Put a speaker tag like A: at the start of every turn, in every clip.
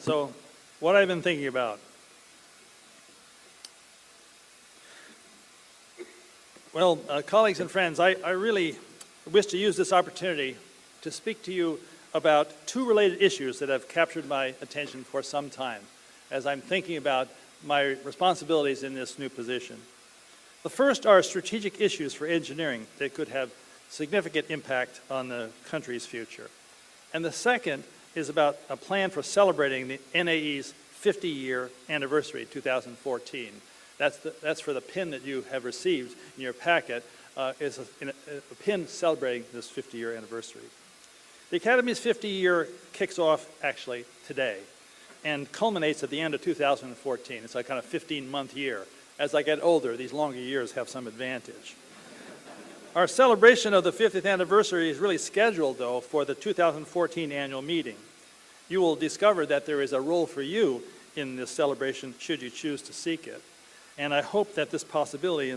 A: So, what I've been thinking about. Well, colleagues and friends, I really wish to use this opportunity to speak to you about two related issues that have captured my attention for some time as I'm thinking about my responsibilities in this new position. The first are strategic issues for engineering that could have significant impact on the country's future. And the second is about a plan for celebrating the NAE's 50-year anniversary, 2014. That's for the pin that you have received in your packet, is a pin celebrating this 50-year anniversary. The Academy's 50-year kicks off actually today and culminates at the end of 2014. It's a kind of 15-month year. As I get older, these longer years have some advantage. Our celebration of the 50th anniversary is really scheduled, though, for the 2014 annual meeting. You will discover that there is a role for you in this celebration should you choose to seek it. And I hope that this possibility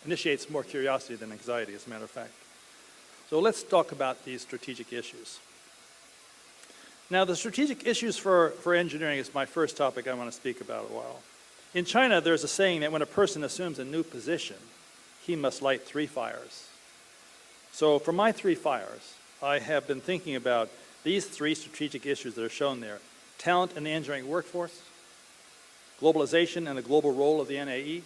A: initiates more curiosity than anxiety, as a matter of fact. So let's talk about these strategic issues. Now, the strategic issues for engineering is my first topic I want to speak about a while. In China, there's a saying that when a person assumes a new position, he must light 3 fires. So for my 3 fires, I have been thinking about these 3 strategic issues that are shown there: talent in the engineering workforce, globalization and the global role of the NAE,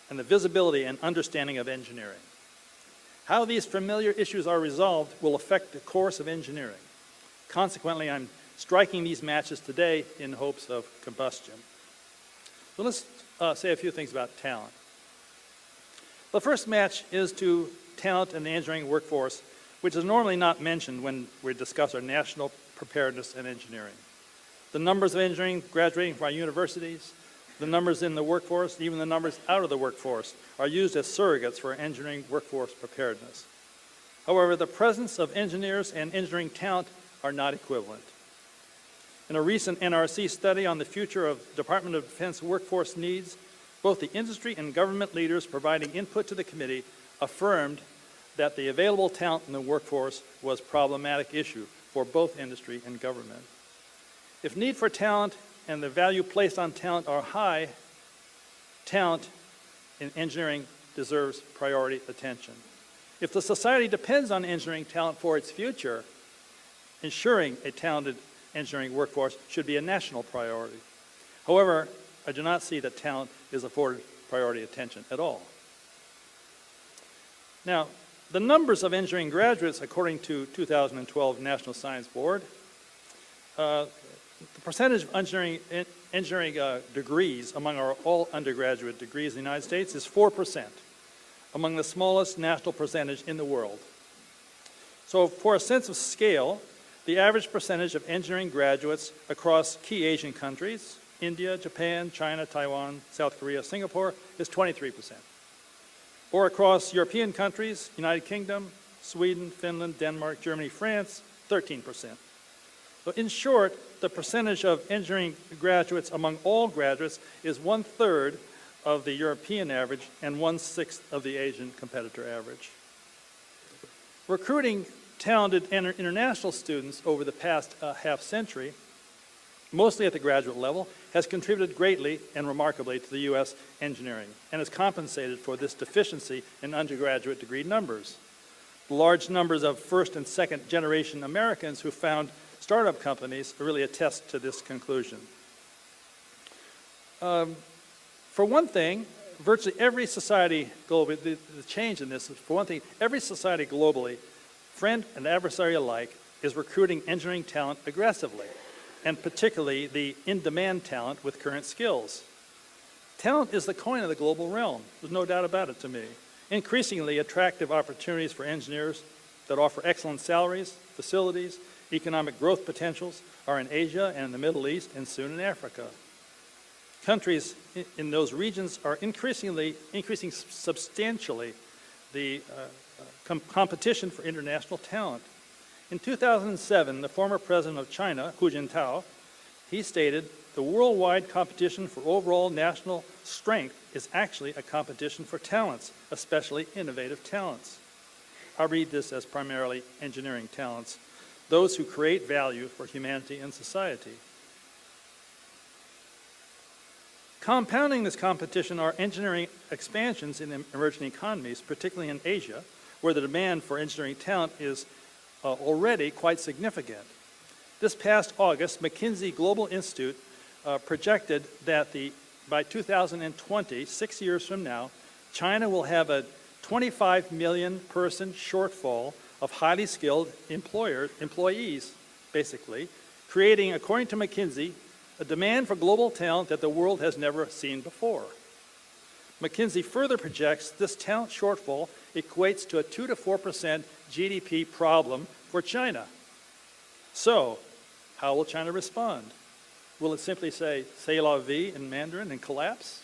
A: and the visibility and understanding of engineering. How these familiar issues are resolved will affect the course of engineering. Consequently, I'm striking these matches today in hopes of combustion. So let's say a few things about talent. The first match is to talent in the engineering workforce, which is normally not mentioned when we discuss our national preparedness and engineering. The numbers of engineering graduating from our universities, the numbers in the workforce, even the numbers out of the workforce, are used as surrogates for engineering workforce preparedness. However, the presence of engineers and engineering talent are not equivalent. In a recent NRC study on the future of Department of Defense workforce needs, both the industry and government leaders providing input to the committee affirmed that the available talent in the workforce was a problematic issue for both industry and government. If need for talent and the value placed on talent are high, talent in engineering deserves priority attention. If the society depends on engineering talent for its future, ensuring a talented engineering workforce should be a national priority. However, I do not see that talent is afforded priority attention at all. Now, the numbers of engineering graduates, according to 2012 National Science Board, the percentage of engineering degrees among all undergraduate degrees in the United States is 4%, among the smallest national percentage in the world. So for a sense of scale, the average percentage of engineering graduates across key Asian countries, India, Japan, China, Taiwan, South Korea, Singapore, is 23%. Or across European countries, United Kingdom, Sweden, Finland, Denmark, Germany, France, 13%. So in short, the percentage of engineering graduates among all graduates is 1/3 of the European average and 1/6 of the Asian competitor average. Recruiting talented international students over the past half century, mostly at the graduate level, has contributed greatly and remarkably to the U.S. engineering and has compensated for this deficiency in undergraduate degree numbers. The large numbers of first and second generation Americans who found startup companies really attest to this conclusion. For one thing, virtually every society globally, the change in this is, for one thing, every society globally, friend and adversary alike, is recruiting engineering talent aggressively, and particularly the in-demand talent with current skills. Talent is the coin of the global realm. There's no doubt about it to me. Increasingly attractive opportunities for engineers that offer excellent salaries, facilities, economic growth potentials are in Asia and in the Middle East and soon in Africa. Countries in those regions are increasing substantially the competition for international talent. In 2007, the former president of China, Hu Jintao, he stated, "The worldwide competition for overall national strength is actually a competition for talents, especially innovative talents." I read this as primarily engineering talents. those who create value for humanity and society. Compounding this competition are engineering expansions in emerging economies, particularly in Asia, where the demand for engineering talent is already quite significant. This past August, McKinsey Global Institute projected that by 2020, 6 years from now, China will have a 25 million person shortfall of highly skilled employees, basically, creating, according to McKinsey, a demand for global talent that the world has never seen before. McKinsey further projects this talent shortfall equates to a 2 to 4% GDP problem for China. So, how will China respond? Will it simply say, "C'est la vie" in Mandarin and collapse?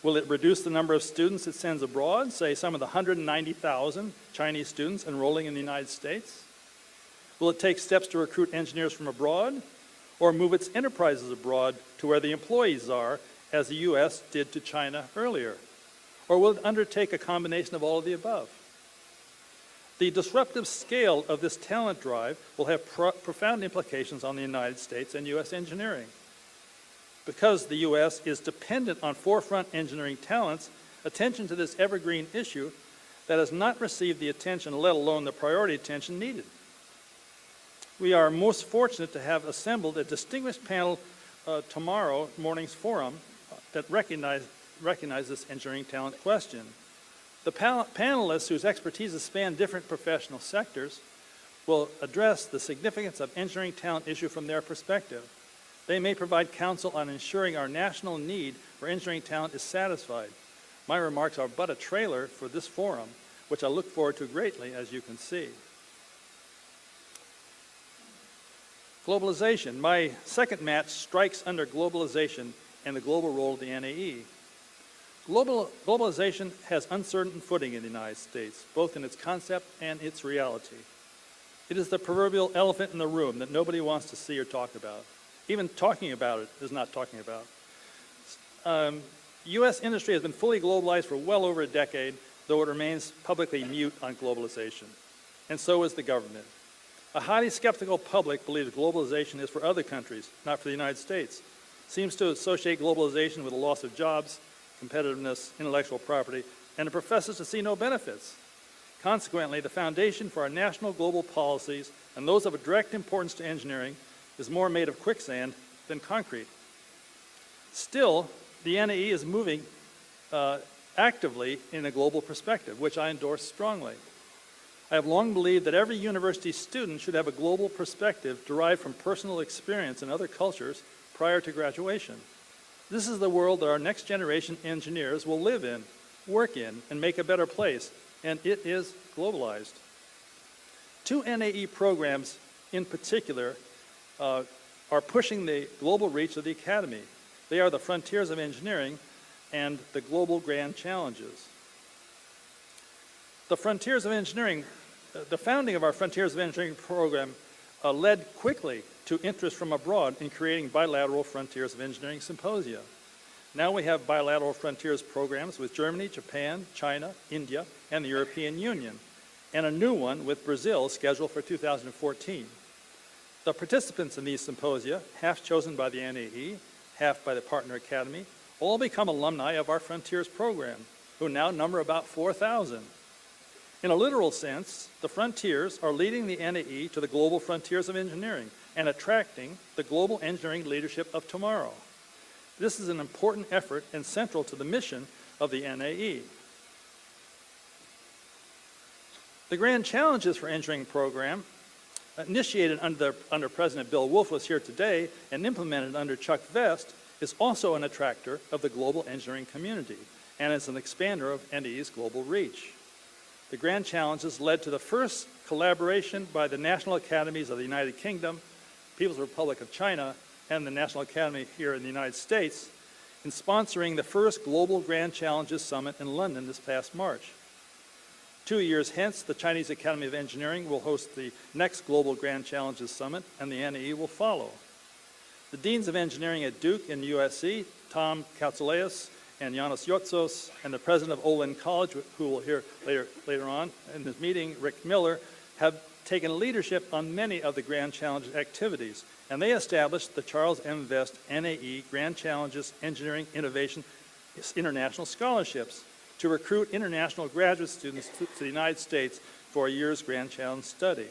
A: Will it reduce the number of students it sends abroad, say some of the 190,000 Chinese students enrolling in the United States? Will it take steps to recruit engineers from abroad, or move its enterprises abroad to where the employees are, as the U.S. did to China earlier? Or will it undertake a combination of all of the above? The disruptive scale of this talent drive will have profound implications on the United States and U.S. engineering. Because the U.S. is dependent on forefront engineering talents, attention to this evergreen issue that has not received the attention, let alone the priority attention needed. We are most fortunate to have assembled a distinguished panel tomorrow morning's forum that recognize this engineering talent question. The panelists, whose expertise span different professional sectors, will address the significance of engineering talent issue from their perspective. They may provide counsel on ensuring our national need for engineering talent is satisfied. My remarks are but a trailer for this forum, which I look forward to greatly, as you can see. Globalization. My second match strikes under globalization and the global role of the NAE. Globalization has uncertain footing in the United States, both in its concept and its reality. It is the proverbial elephant in the room that nobody wants to see or talk about. Even talking about it is not talking about. U.S. industry has been fully globalized for well over a decade, though it remains publicly mute on globalization. And so is the government. A highly skeptical public believes globalization is for other countries, not for the United States. Seems to associate globalization with the loss of jobs, competitiveness, intellectual property, and it professes to see no benefits. Consequently, the foundation for our national global policies, and those of a direct importance to engineering, is more made of quicksand than concrete. Still, the NAE is moving actively in a global perspective, which I endorse strongly. I have long believed that every university student should have a global perspective derived from personal experience in other cultures prior to graduation. This is the world that our next generation engineers will live in, work in, and make a better place, and it is globalized. Two NAE programs in particular are pushing the global reach of the Academy. They are the Frontiers of Engineering and the Global Grand Challenges. The Frontiers of Engineering, the founding of our Frontiers of Engineering program led quickly to interest from abroad in creating bilateral Frontiers of Engineering symposia. Now we have bilateral Frontiers programs with Germany, Japan, China, India, and the European Union, and a new one with Brazil scheduled for 2014. The participants in these symposia, half chosen by the NAE, half by the partner academy, all become alumni of our Frontiers program, who now number about 4,000. In a literal sense, the Frontiers are leading the NAE to the global frontiers of engineering and attracting the global engineering leadership of tomorrow. This is an important effort and central to the mission of the NAE. The Grand Challenges for Engineering program, initiated under President Bill Wolf, was here today, and implemented under Chuck Vest, is also an attractor of the global engineering community and is an expander of NAE's global reach. The Grand Challenges led to the first collaboration by the National Academies of the United Kingdom, People's Republic of China, and the National Academy here in the United States in sponsoring the first Global Grand Challenges Summit in London this past March. 2 years hence, the Chinese Academy of Engineering will host the next Global Grand Challenges Summit, and the NAE will follow. The Deans of Engineering at Duke and USC, Tom Katsouleas and Yanis Yotzos, and the president of Olin College, who we'll hear later on in this meeting, Rick Miller, have taken leadership on many of the Grand Challenges activities, and they established the Charles M. Vest NAE Grand Challenges Engineering Innovation International Scholarships to recruit international graduate students to the United States for a year's Grand Challenge study.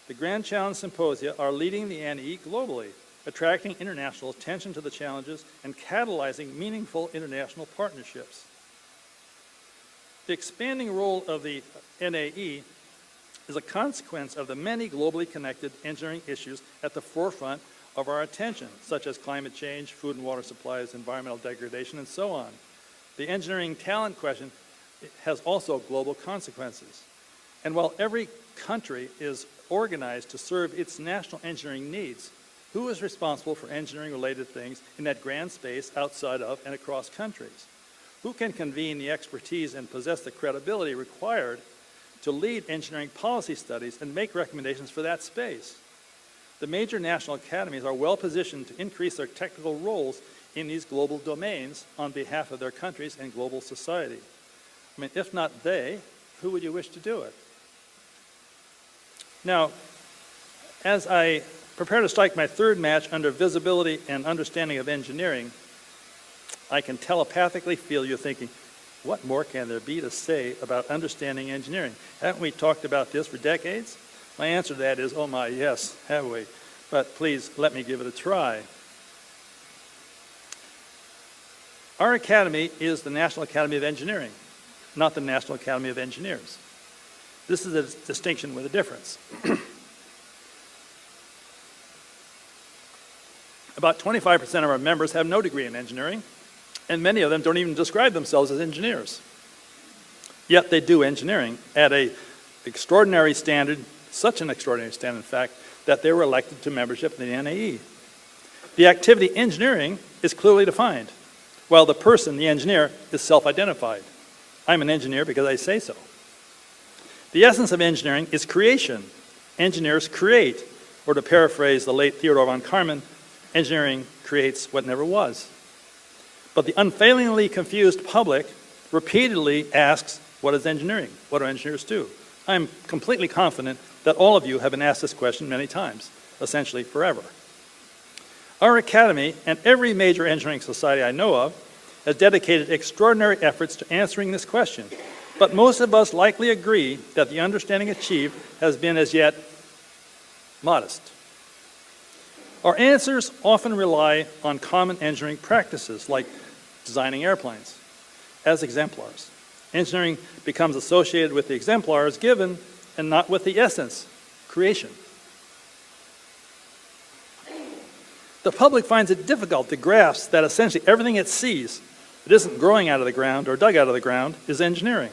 A: The Grand Challenge Symposia are leading the NAE globally, attracting international attention to the challenges and catalyzing meaningful international partnerships. The expanding role of the NAE is a consequence of the many globally connected engineering issues at the forefront of our attention, such as climate change, food and water supplies, environmental degradation, and so on. The engineering talent question has also global consequences. And while every country is organized to serve its national engineering needs, who is responsible for engineering-related things in that grand space outside of and across countries? Who can convene the expertise and possess the credibility required to lead engineering policy studies and make recommendations for that space? The major national academies are well positioned to increase their technical roles in these global domains on behalf of their countries and global society. I mean, if not they, who would you wish to do it? Now, as I prepare to strike my third match under visibility and understanding of engineering, I can telepathically feel you thinking, what more can there be to say about understanding engineering? Haven't we talked about this for decades? My answer to that is, oh my, yes, have we? But please let me give it a try. Our academy is the National Academy of Engineering, not the National Academy of Engineers. This is a distinction with a difference. About 25% of our members have no degree in engineering, and many of them don't even describe themselves as engineers. Yet they do engineering at an extraordinary standard, such an extraordinary standard, in fact, that they were elected to membership in the NAE. The activity engineering is clearly defined, while the person, the engineer, is self-identified. I'm an engineer because I say so. The essence of engineering is creation. Engineers create, or to paraphrase the late Theodore von Karman, engineering creates what never was. But the unfailingly confused public repeatedly asks, what is engineering? What do engineers do? I'm completely confident that all of you have been asked this question many times, essentially forever. Our academy and every major engineering society I know of has dedicated extraordinary efforts to answering this question. But most of us likely agree that the understanding achieved has been as yet modest. Our answers often rely on common engineering practices like designing airplanes as exemplars. Engineering becomes associated with the exemplars given and not with the essence, creation. The public finds it difficult to grasp that essentially everything it sees that isn't growing out of the ground or dug out of the ground is engineering.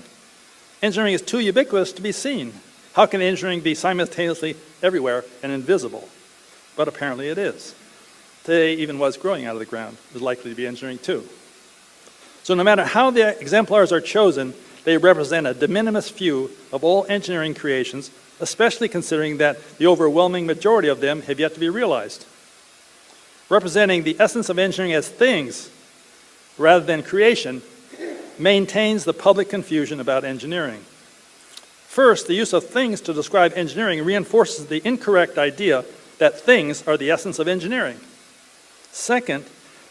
A: Engineering is too ubiquitous to be seen. How can engineering be simultaneously everywhere and invisible? But apparently it is. Today, even what's growing out of the ground is likely to be engineering too. So no matter how the exemplars are chosen, they represent a de minimis few of all engineering creations, especially considering that the overwhelming majority of them have yet to be realized. Representing the essence of engineering as things rather than creation maintains the public confusion about engineering. First, the use of things to describe engineering reinforces the incorrect idea that things are the essence of engineering. Second,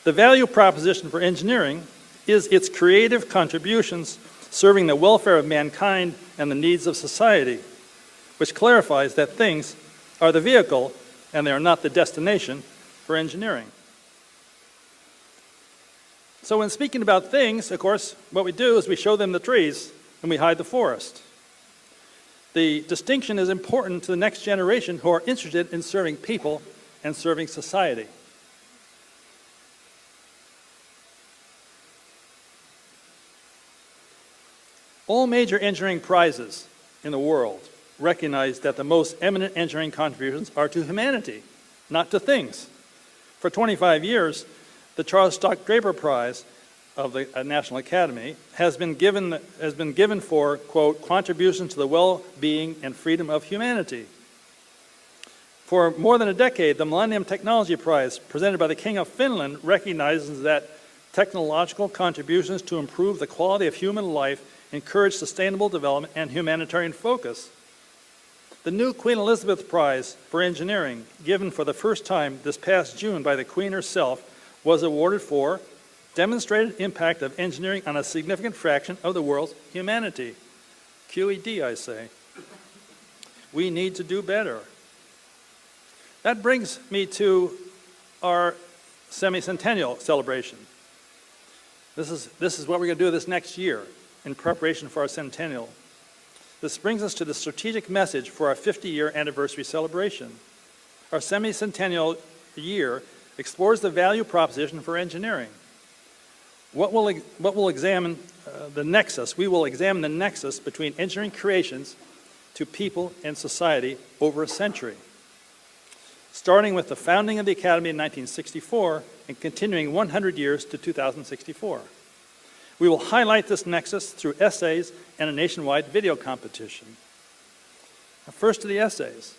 A: the value proposition for engineering is its creative contributions serving the welfare of mankind and the needs of society, which clarifies that things are the vehicle and they are not the destination for engineering. So when speaking about things, of course, what we do is we show them the trees and we hide the forest. The distinction is important to the next generation who are interested in serving people and serving society. All major engineering prizes in the world recognize that the most eminent engineering contributions are to humanity, not to things. For 25 years, the Charles Stock Draper Prize of the National Academy has been given for, quote, contributions to the well-being and freedom of humanity. For more than a decade, the Millennium Technology Prize, presented by the King of Finland, recognizes that technological contributions to improve the quality of human life encourage sustainable development and humanitarian focus. The new Queen Elizabeth Prize for Engineering, given for the first time this past June by the Queen herself, was awarded for demonstrated impact of engineering on a significant fraction of the world's humanity. QED, I say. We need to do better. That brings me to our semi-centennial celebration. This is what we're going to do this next year in preparation for our centennial. This brings us to the strategic message for our 50-year anniversary celebration. Our semi-centennial year explores the value proposition for engineering. We will examine the nexus between engineering creations to people and society over a century, starting with the founding of the Academy in 1964 and continuing 100 years to 2064. We will highlight this nexus through essays and a nationwide video competition. Now, first to the essays.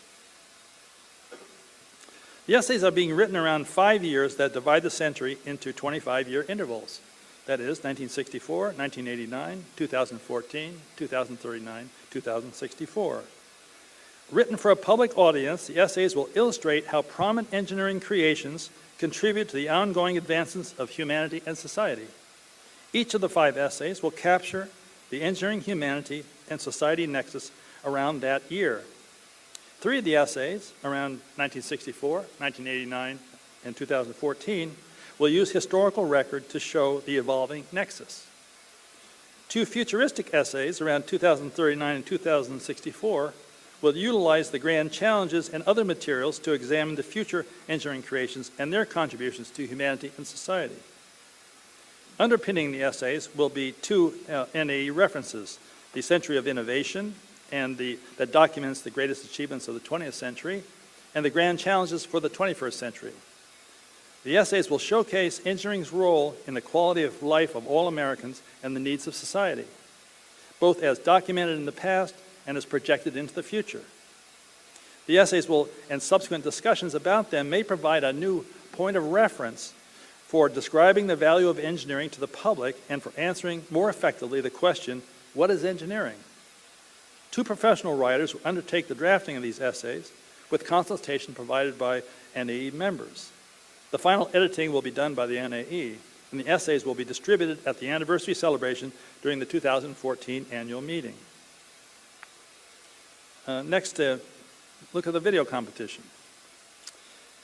A: The essays are being written around 5 years that divide the century into 25-year intervals. That is 1964, 1989, 2014, 2039, 2064. Written for a public audience, the essays will illustrate how prominent engineering creations contribute to the ongoing advancements of humanity and society. Each of the 5 essays will capture the engineering, humanity, and society nexus around that year. 3 of the essays, around 1964, 1989, and 2014, will use historical record to show the evolving nexus. 2 futuristic essays, around 2039 and 2064, will utilize the grand challenges and other materials to examine the future engineering creations and their contributions to humanity and society. Underpinning the essays will be 2 NAE references, the Century of Innovation, and that documents the greatest achievements of the 20th century, and the grand challenges for the 21st century. The essays will showcase engineering's role in the quality of life of all Americans and the needs of society, both as documented in the past and as projected into the future. The essays and subsequent discussions about them may provide a new point of reference for describing the value of engineering to the public and for answering more effectively the question, what is engineering? 2 professional writers will undertake the drafting of these essays with consultation provided by NAE members. The final editing will be done by the NAE, and the essays will be distributed at the anniversary celebration during the 2014 annual meeting. Next, look at the video competition.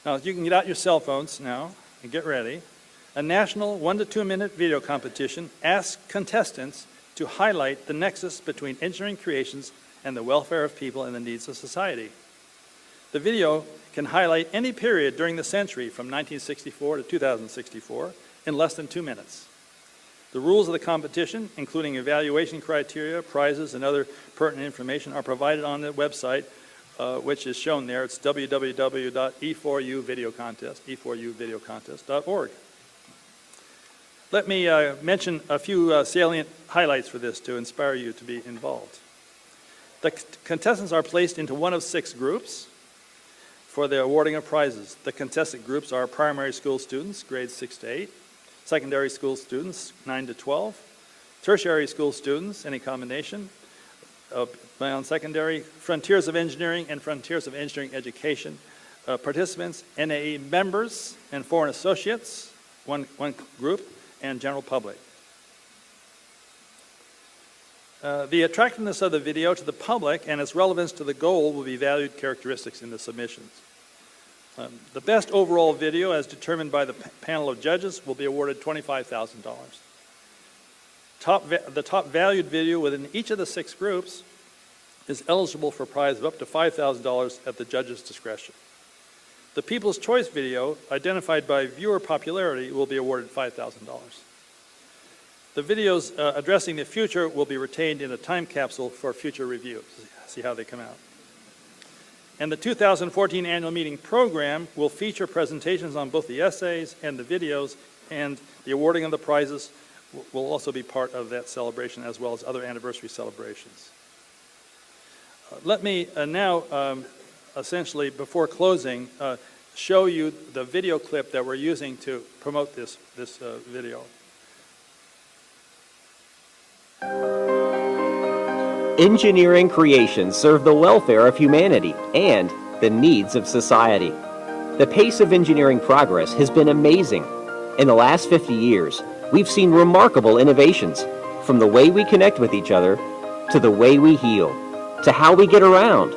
A: Now, you can get out your cell phones now and get ready. A national 1 to 2 minute video competition asks contestants to highlight the nexus between engineering creations and the welfare of people and the needs of society. The video can highlight any period during the century from 1964 to 2064 in less than 2 minutes. The rules of the competition, including evaluation criteria, prizes, and other pertinent information, are provided on the website, which is shown there. It's www.e4uvideocontest.org. Let me mention a few salient highlights for this to inspire you to be involved. The contestants are placed into one of 6 groups for the awarding of prizes. The contestant groups are primary school students, grades 6 to 8, secondary school students, 9 to 12, tertiary school students, any combination, beyond secondary, frontiers of engineering and frontiers of engineering education participants, NAE members and foreign associates, one group, and general public. The attractiveness of the video to the public and its relevance to the goal will be valued characteristics in the submissions. The best overall video, as determined by the panel of judges, will be awarded $25,000. The top valued video within each of the 6 groups is eligible for a prize of up to $5,000 at the judge's discretion. The People's Choice video, identified by viewer popularity, will be awarded $5,000. The videos addressing the future will be retained in a time capsule for future review. See how they come out. And the 2014 annual meeting program will feature presentations on both the essays and the videos, and the awarding of the prizes will also be part of that celebration, as well as other anniversary celebrations. Let me now, essentially, before closing, show you the video clip that we're using to promote this video.
B: Engineering creations serve the welfare of humanity and the needs of society. The pace of engineering progress has been amazing. In the last 50 years, we've seen remarkable innovations, from the way we connect with each other, to the way we heal, to how we get around,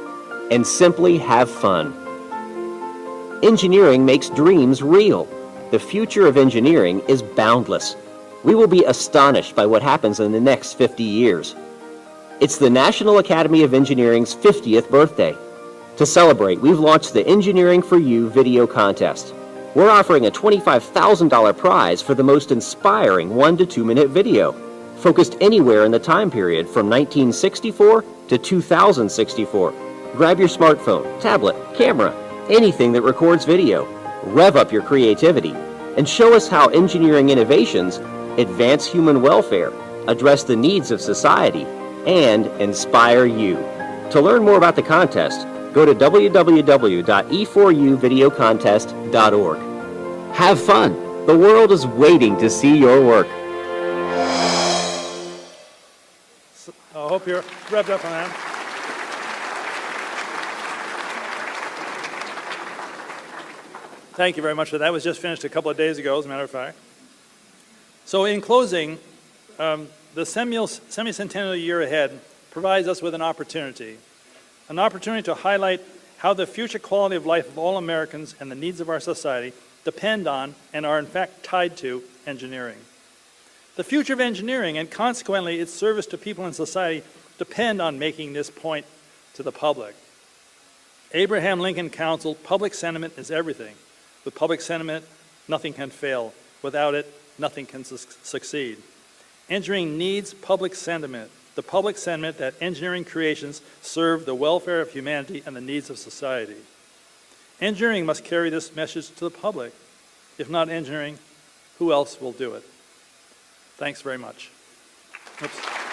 B: and simply have fun. Engineering makes dreams real. The future of engineering is boundless. We will be astonished by what happens in the next 50 years. It's the National Academy of Engineering's 50th birthday. To celebrate, we've launched the Engineering for You video contest. We're offering a $25,000 prize for the most inspiring 1 to 2 minute video, focused anywhere in the time period from 1964 to 2064. Grab your smartphone, tablet, camera, anything that records video. Rev up your creativity and show us how engineering innovations advance human welfare, address the needs of society, and inspire you. To learn more about the contest, go to www.e4uvideocontest.org. Have fun! The world is waiting to see your work.
A: I hope you're revved up on that. Thank you very much for that. That was just finished a couple of days ago, as a matter of fact. So in closing, the semi-centennial year ahead provides us with an opportunity to highlight how the future quality of life of all Americans and the needs of our society depend on and are in fact tied to engineering. The future of engineering, and consequently its service to people in society, depend on making this point to the public. Abraham Lincoln counseled, public sentiment is everything. With public sentiment, nothing can fail. Without it, nothing can succeed. Engineering needs public sentiment, the public sentiment that engineering creations serve the welfare of humanity and the needs of society. Engineering must carry this message to the public. If not engineering, who else will do it? Thanks very much. Oops.